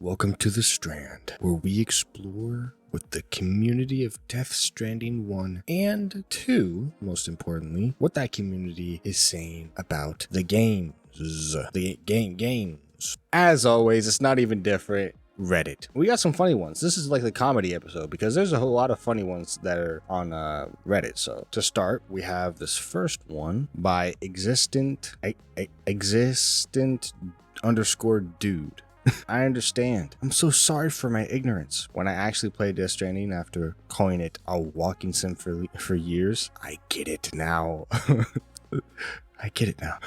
Welcome to the Strand, where we explore with the community of Death Stranding 1 and 2, most importantly, what that community is saying about the games. Games. As always, it's not even different. Reddit. We got some funny ones. This is like the comedy episode because there's a whole lot of funny ones that are on Reddit. So to start, we have this first one by existent underscore dude. I understand. I'm so sorry for my ignorance. When I actually played Death Stranding after calling it a walking sim for years, I get it now. I get it now.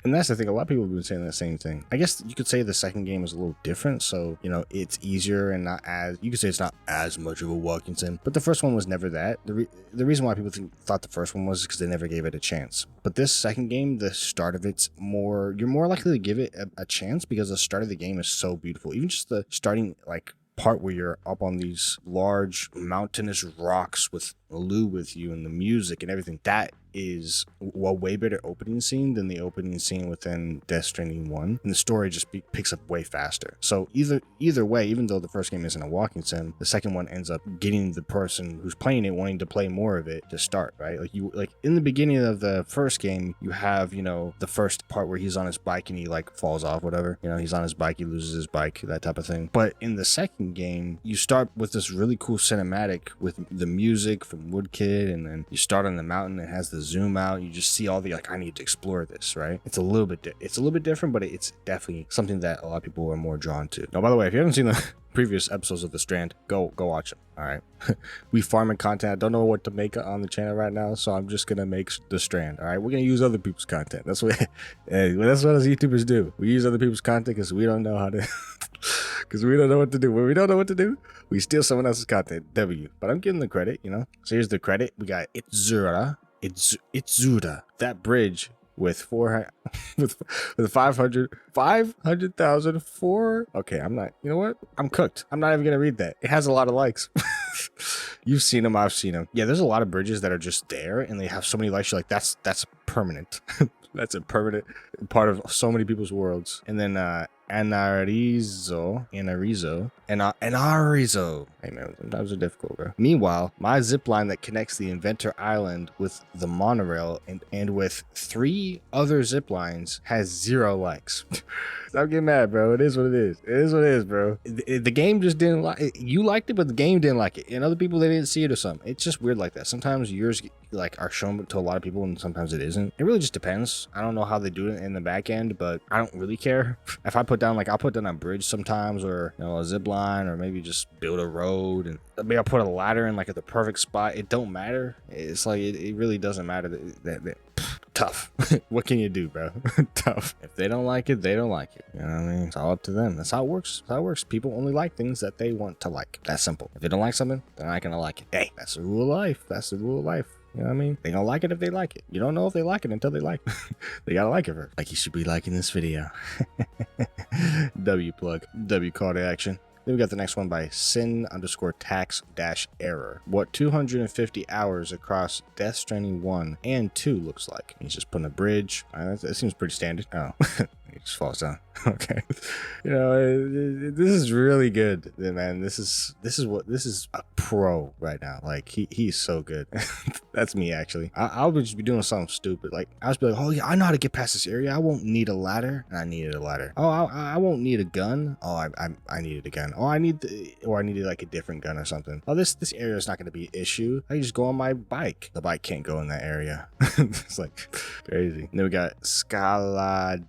And that's the thing, a lot of people have been saying the same thing. I guess you could say the second game is a little different, so, you know, it's easier and not as, you could say it's not as much of a walking sim, but the first one was never that. The reason why people thought the first one was because they never gave it a chance. But this second game, the start of it's more, you're more likely to give it a chance because the start of the game is so beautiful. Even just the starting, like, part where you're up on these large mountainous rocks with Lou with you and the music and everything, that is a way better opening scene than the opening scene within Death Stranding 1, and the story just picks up way faster. So either way, even though the first game isn't a walking sim, the second one ends up getting the person who's playing it wanting to play more of it to start, right? Like in the beginning of the first game, you have, you know, the first part where he's on his bike and he like falls off, whatever, you know, he's on his bike, he loses his bike, that type of thing. But in the second game, you start with this really cool cinematic with the music from Woodkid, and then you start on the mountain. It has the zoom out. You just see all the, like, I need to explore this, right? It's a little bit different, but it's definitely something that a lot of people are more drawn to. Now, by the way, if you haven't seen the previous episodes of The Strand, go watch them. All right. We farming content. I don't know what to make on the channel right now, so I'm just gonna make The Strand. All right, we're gonna use other people's content. That's what that's what us YouTubers do. We use other people's content because we don't know how to because we don't know what to do. When we don't know what to do, we steal someone else's content. W. But I'm giving the credit, you know. So here's the credit. We got Itzura. That bridge with 400 with 500,000 for, okay, I'm not, you know what, I'm cooked. I'm not even gonna read that. It has a lot of likes. You've seen them, I've seen them. Yeah, there's a lot of bridges that are just there and they have so many likes. You're like, that's permanent. That's a permanent part of so many people's worlds. And then Anarizo. Hey man, sometimes they're difficult, bro. Meanwhile, my zip line that connects the Inventor Island with the monorail and with 3 other zip lines has 0 likes. Stop getting mad, bro. It is what it is. It is what it is, bro. The game just didn't like it. You liked it, but the game didn't like it. And other people, they didn't see it or something. It's just weird like that. Sometimes yours like are shown to a lot of people and sometimes it isn't. It really just depends. I don't know how they do it in the back end, but I don't really care. If I put down, like, I'll put down a bridge sometimes, or, you know, a zip line, or maybe just build a road, and maybe I'll put a ladder in like at the perfect spot. It don't matter. It's like it really doesn't matter. That tough. What can you do, bro? Tough. If they don't like it, they don't like it. You know what I mean? It's all up to them. That's how it works. That's how it works. People only like things that they want to like. That's simple. If they don't like something, they're not gonna like it. Hey, that's the rule of life. That's the rule of life. You know what I mean? They gonna like it if they like it. You don't know if they like it until they like it. They gotta like it first. Like, you should be liking this video. W plug. W call to action. Then we got the next one by sin_tax-error. What 250 hours across Death Stranding 1 and 2 looks like. He's just putting a bridge. That seems pretty standard. Oh, he just falls down. Okay. You know, this is really good, man. This is a pro right now. Like, he's so good. That's me, actually. I would just be doing something stupid. Like, I was be like, oh yeah, I know how to get past this area. I won't need a ladder. And I needed a ladder. Oh, I won't need a gun. Oh, I needed a gun. Oh, I needed like a different gun or something. Oh, this area is not going to be an issue. I just go on my bike. The bike can't go in that area. It's like crazy. And then we got Scalad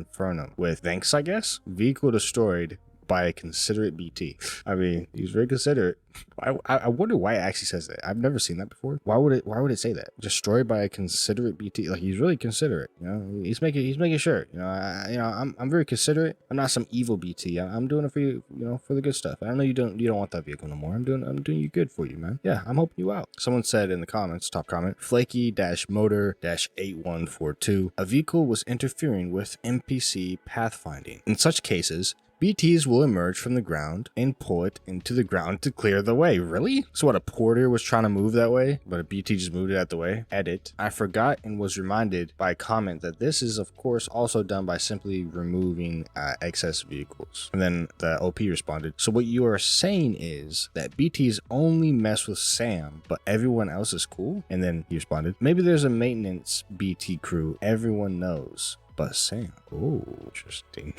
Infernum with thanks, I guess. Vehicle destroyed by a considerate BT. I mean, he's very considerate. I wonder why it actually says that. I've never seen that before. Why would it say that? Destroyed by a considerate BT. Like, he's really considerate. You know, he's making sure. You know, I'm very considerate. I'm not some evil BT. I'm doing it for you. You know, for the good stuff. I know you don't want that vehicle no more. I'm doing you good for you, man. Yeah, I'm helping you out. Someone said in the comments, top comment, flaky-motor-8142. A vehicle was interfering with NPC pathfinding. In such cases, BTs will emerge from the ground and pull it into the ground to clear the way. Really? So what, a porter was trying to move that way, but a BT just moved it out the way? Edit. I forgot and was reminded by a comment that this is of course also done by simply removing excess vehicles. And then the OP responded, so what you are saying is that BTs only mess with Sam, but everyone else is cool? And then he responded, maybe there's a maintenance BT crew everyone knows, but Sam. Oh, interesting.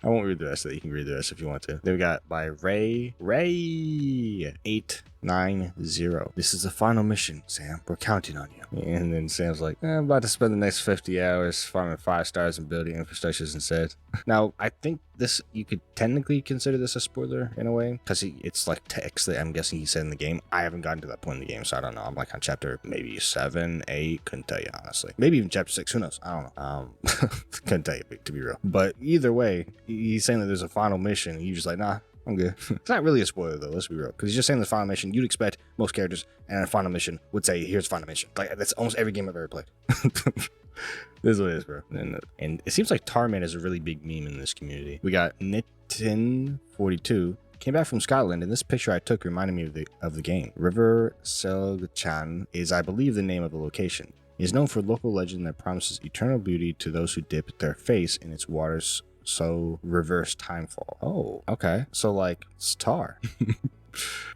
I won't read the rest of it. You can read the rest if you want to. Then we got by Ray 890. This is the final mission, Sam. We're counting on you. And then Sam's like, I'm about to spend the next 50 hours farming 5 stars and building infrastructures instead. Now, I think this, you could technically consider this a spoiler in a way, because it's like text that I'm guessing he said in the game. I haven't gotten to that point in the game, so I don't know. I'm like on chapter maybe 7, 8, couldn't tell you honestly. Maybe even chapter 6, who knows? I don't know. Couldn't tell you, to be real. But either way, he's saying that there's a final mission, and you're just like, nah, I'm good. It's not really a spoiler though, let's be real, because he's just saying the final mission. You'd expect most characters and a final mission would say, here's final mission. Like, that's almost every game I've ever played. This is what it is, bro. And it seems like Tarman is a really big meme in this community. We got Nitin42 came back from Scotland, and this picture I took reminded me of the game. River Selgchan is, I believe, the name of the location. It is known for local legend that promises eternal beauty to those who dip their face in its waters, so reverse timefall. Oh, okay. So like it's tar.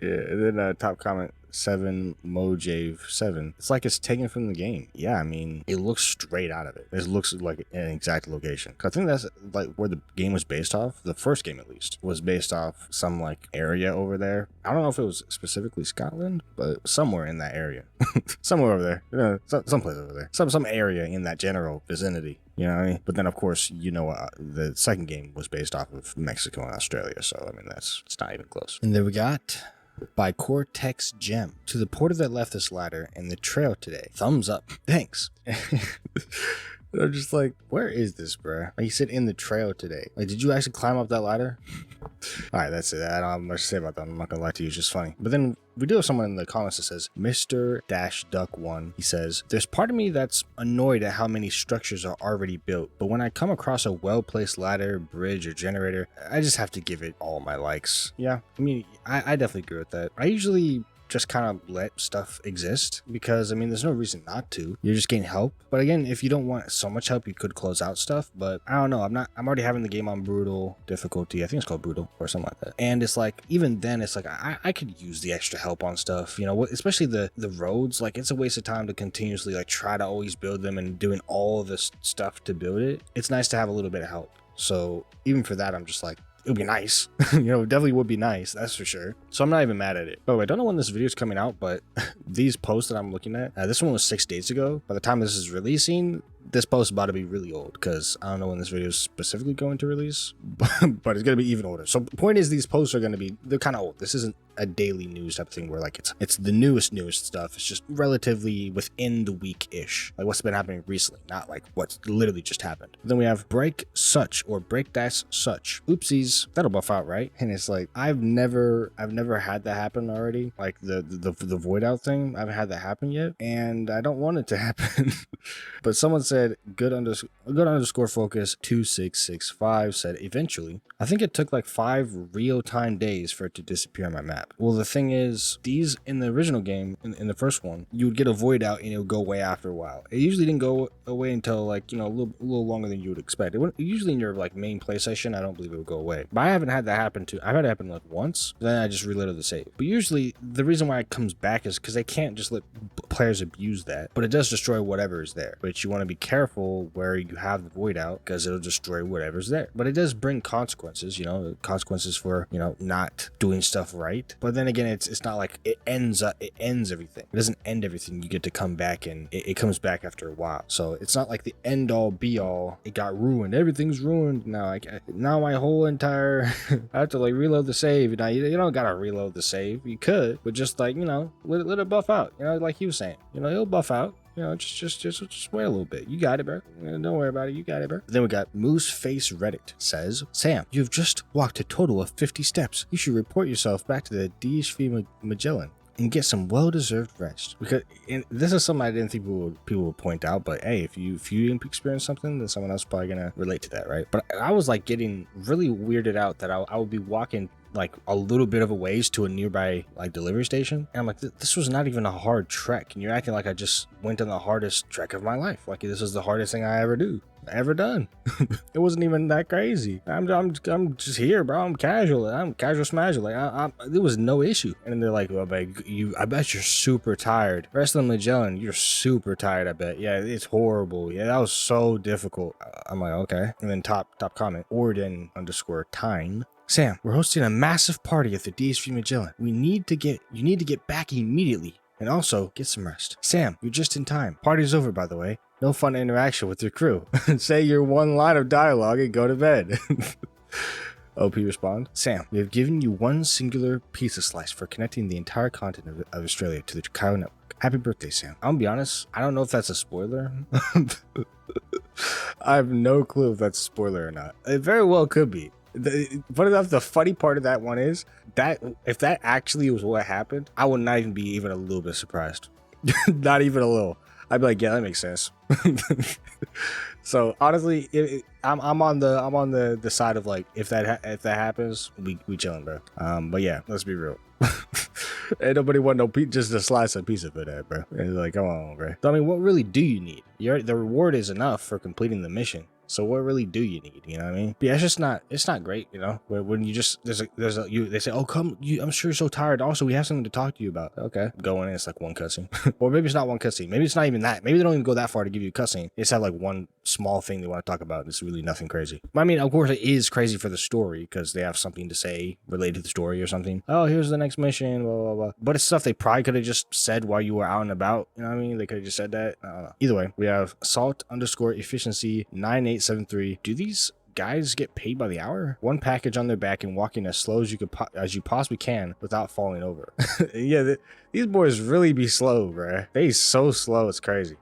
Yeah, and then top comment 7 Mojave 7. It's like it's taken from the game. Yeah, I mean, it looks straight out of it. It looks like an exact location. I think that's like where the game was based off. The first game, at least, was based off some like area over there. I don't know if it was specifically Scotland, but somewhere in that area, somewhere over there, you know, someplace over there, some area in that general vicinity. You know what I mean? But then, of course, you know, the second game was based off of Mexico and Australia. So, I mean, it's not even close. And there we got by Cortex Gem. To the porter that left this ladder and the trail today. Thumbs up. Thanks. I'm just like, where is this, bro? Like, you said in the trail today. Like, did you actually climb up that ladder? All right, that's it. I don't have much to say about that. I'm not gonna lie to you. It's just funny. But then we do have someone in the comments that says, Mr-Duck1. He says, there's part of me that's annoyed at how many structures are already built. But when I come across a well-placed ladder, bridge, or generator, I just have to give it all my likes. Yeah, I mean, I definitely agree with that. I usually just kind of let stuff exist because, I mean, there's no reason not to. You're just getting help. But again, if you don't want so much help, you could close out stuff. But I don't know. I'm already having the game on brutal difficulty. I think it's called brutal or something like that. And it's like, even then, it's like, I could use the extra help on stuff, you know, especially the roads. Like, it's a waste of time to continuously like try to always build them and doing all of this stuff to build it. It's nice to have a little bit of help. So even for that, I'm just like, it would be nice. You know, it definitely would be nice, that's for sure. So I'm not even mad at it. By the way, I don't know when this video is coming out, but these posts that I'm looking at, this one was 6 days ago. By the time this is releasing, this post is about to be really old because I don't know when this video is specifically going to release, but it's going to be even older. So the point is, these posts are going to be, they're kind of old. This isn't a daily news type of thing where like it's the newest stuff. It's just relatively within the week-ish, like what's been happening recently, not like what's literally just happened. Then we have break such or break dash such. Oopsies, that'll buff out, right? And it's like, I've never had that happen already. Like the void out thing, I haven't had that happen yet, and I don't want it to happen. But someone said good underscore focus 2665 said, eventually, I think it took like 5 real-time days for it to disappear on my map. Well, the thing is, these in the original game, in the first one, you would get a void out and it would go away after a while. It usually didn't go away until like, you know, a little longer than you would expect. Usually in your like main play session, I don't believe it would go away. But I haven't had that happen I've had it happen like once, then I just reloaded the save. But usually the reason why it comes back is because they can't just let players abuse that. But it does destroy whatever is there. But you want to be careful where you have the void out because it'll destroy whatever's there. But it does bring consequences, you know, consequences for, you know, not doing stuff right. But then again, it's not like it ends everything. It doesn't end everything. You get to come back, and it comes back after a while. So it's not like the end all be all. It got ruined. Everything's ruined now. Now my whole entire I have to like reload the save. Now you don't gotta reload the save. You could, but just like, you know, let it buff out. You know, like he was saying, you know, it'll buff out. You know, just wait a little bit. You got it, bro. Don't worry about it. You got it, bro. Then we got Moose Face Reddit says, Sam, you've just walked a total of 50 steps. You should report yourself back to the DSV Magellan. and get some well-deserved rest. Because and this is something I didn't think people would point out, but hey, if you didn't experience something, then someone else is probably gonna relate to that, right? But I was like getting really weirded out that I would be walking like a little bit of a ways to a nearby like delivery station, and I'm like, this was not even a hard trek, and you're acting like I just went on the hardest trek of my life, like this is the hardest thing I ever done. It wasn't even that crazy. I'm just here, bro. I'm casual smashing. Like there was no issue. And then they're like, well, I bet you're super tired. Rest of Magellan, you're super tired. I bet. Yeah, it's horrible. Yeah, that was so difficult. I'm like, okay. And then top comment, Orden_Tyne. Sam, we're hosting a massive party at the DS3 Magellan. You need to get back immediately. And also, get some rest. Sam, you're just in time. Party's over, by the way. No fun interaction with your crew. Say your one line of dialogue and go to bed. OP respond, Sam, we have given you one singular pizza slice for connecting the entire continent of Australia to the Chikarashi network. Happy birthday, Sam. I'm gonna be honest, I don't know if that's a spoiler. I have no clue if that's a spoiler or not. It very well could be. The funny part of that one is that if that actually was what happened, I would not even be even a little bit surprised. Not even a little. I'd be like, yeah, that makes sense. So honestly, I'm on the side of like, if that happens, we chilling, bro. But yeah, let's be real. Ain't nobody want no just a slice of pizza for that, bro. And it's like, come on, bro. So, I mean, what really do you need? The reward is enough for completing the mission. So what really do you need? You know what I mean? But yeah, it's not great, you know, when you just, they say, oh, come, I'm sure you're so tired. Also, we have something to talk to you about. Okay. Going in, it's like one cutscene. Or maybe it's not one cutscene. Maybe it's not even that. Maybe they don't even go that far to give you a cutscene. They just have like one small thing they want to talk about. It's really nothing crazy. I mean, of course it is crazy for the story because they have something to say related to the story or something. Oh, here's the next mission, blah, blah, blah. But it's stuff they probably could have just said while you were out and about. You know what I mean? They could have just said that. I don't know. Either way, we have Salt_Efficiency 9873. Do these guys get paid by the hour? One package on their back and walking as slow as you possibly can without falling over. Yeah, these boys really be slow, bruh. They so slow, it's crazy.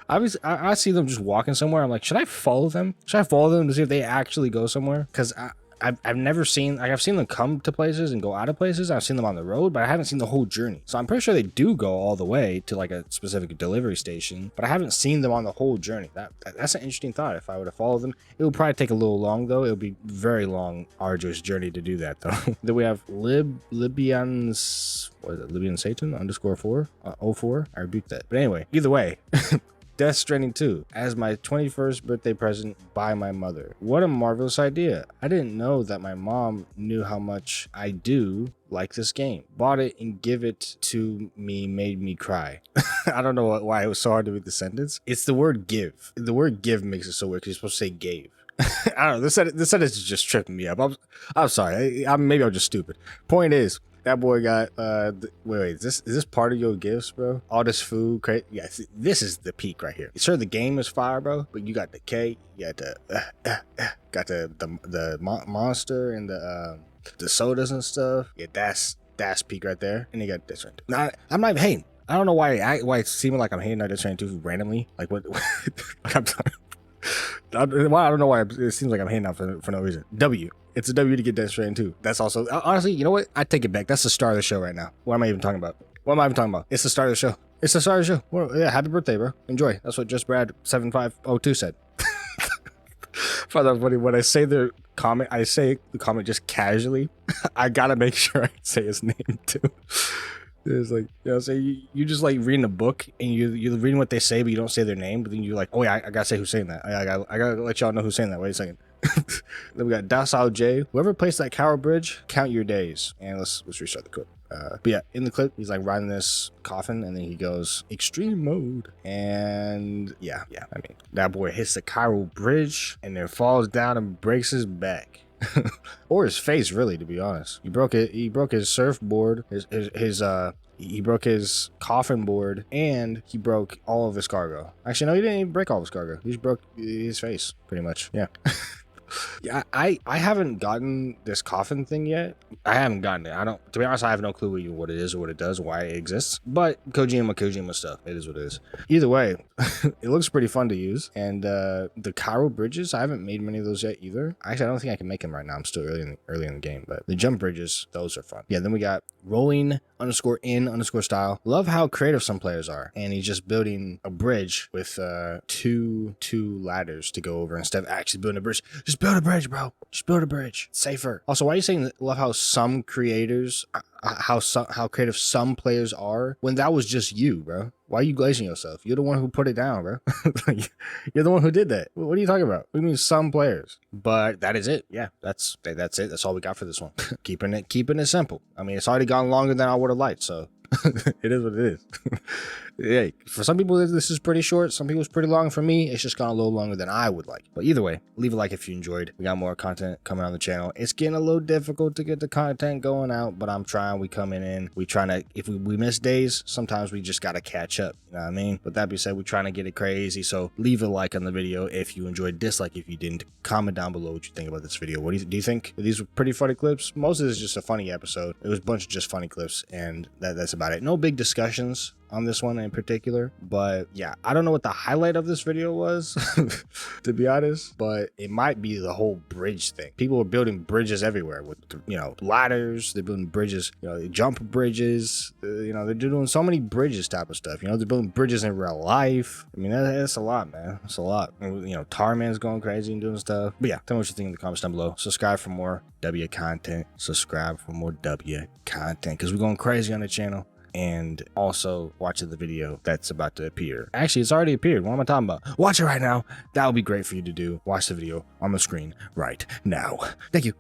I see them just walking somewhere. I'm like, should I follow them? Should I follow them to see if they actually go somewhere? Because I've never seen, like, I've seen them come to places and go out of places. I've seen them on the road, but I haven't seen the whole journey. So I'm pretty sure they do go all the way to like a specific delivery station, but I haven't seen them on the whole journey. That's an interesting thought. If I were to follow them, it would probably take a little long though. It would be very long, arduous journey to do that though. Then we have Libyan Satan _4 04. I rebuked that. But anyway, either way. Death Stranding 2 as my 21st birthday present by my mother. What a marvelous idea. I didn't know that my mom knew how much I do like this game. Bought it and give it to me made me cry. I don't know why it was so hard to read the sentence. It's the word give. The word give makes it so weird because you're supposed to say gave. I don't know. This sentence is just tripping me up. I'm sorry. Maybe I'm just stupid. Point is, that boy got wait, is this part of your gifts, bro? All this food, yeah, see, this is the peak right here. Sure, the game is fire, bro, but you got the cake, you got the monster and the sodas and stuff. Yeah, that's peak right there. And you got this right there. Now, I'm not even hating. I don't know why it's seeming like I'm hating on Death Stranding 2 randomly. Like what? Like I'm sorry. I don't know why it seems like I'm hating out for no reason. W. It's a W to get Death Stranding 2. That's also, honestly, you know what? I take it back. That's the star of the show right now. What am I even talking about? It's the star of the show. It's the star of the show. Well, yeah, happy birthday, bro. Enjoy. That's what Just Brad 7502 said. Father, when I say the comment, I say the comment just casually. I gotta make sure I say his name too. It's like, you know, say you just like reading a book and you're reading what they say, but you don't say their name. But then you're like, oh yeah, I gotta say who's saying that. I gotta let y'all know who's saying that. Wait a second. Then we got Docile J. Whoever placed that Cower Bridge, count your days. And let's restart the clip. But yeah, in the clip, he's like riding this coffin, and then he goes extreme mode, and yeah. I mean, that boy hits the Cower Bridge and then falls down and breaks his back. Or his face, really, to be honest. He broke his surfboard, he broke his coffin board, and he broke all of his cargo. Actually, no, he didn't even break all of his cargo. He just broke his face, pretty much. Yeah. Yeah, I haven't gotten this coffin thing yet. I haven't gotten it. I don't, to be honest, I have no clue what it is or what it does or why it exists. But Kojima stuff, it is what it is. Either way, it looks pretty fun to use. And the Cairo bridges, I haven't made many of those yet either. Actually, I don't think I can make them right now. I'm still early in the game, but the jump bridges, those are fun. Yeah, then we got rolling_in_style. Love how creative some players are. And he's just building a bridge with two ladders to go over instead of actually building a bridge. Just build a bridge, bro. Just build a bridge. It's safer. Also, why are you saying love how some creators, how creative some players are when that was just you, bro? Why are you glazing yourself? You're the one who put it down, bro. You're the one who did that. What are you talking about? What do you mean some players? But that is it. Yeah, that's it. That's all we got for this one. keeping it simple. I mean, it's already gone longer than I would have liked, so it is what it is. Yeah, for some people this is pretty short, some people it's pretty long. For me, it's just gone a little longer than I would like. But either way, leave a like if you enjoyed. We got more content coming on the channel. It's getting a little difficult to get the content going out, but I'm trying. We coming in, we trying to, if we miss days, sometimes we just gotta catch up, you know what I mean? But that being said, we're trying to get it crazy, so leave a like on the video if you enjoyed, dislike if you didn't. Comment down below what you think about this video. What do you think? These were pretty funny clips. Most of this is just a funny episode. It was a bunch of just funny clips, and that's about it. No big discussions on this one in particular, but yeah, I don't know what the highlight of this video was to be honest, but it might be the whole bridge thing. People are building bridges everywhere with, you know, ladders. They're building bridges, you know, jump bridges, you know, they're doing so many bridges type of stuff, you know, they're building bridges in real life. I mean, that's a lot, man. It's a lot. And, you know, Tarman's going crazy and doing stuff. But yeah, tell me what you think in the comments down below. Subscribe for more W content. Subscribe for more W content, because we're going crazy on the channel. And also watch the video that's about to appear. Actually, it's already appeared. What am I talking about? Watch it right now. That would be great for you to do. Watch the video on the screen right now. Thank you.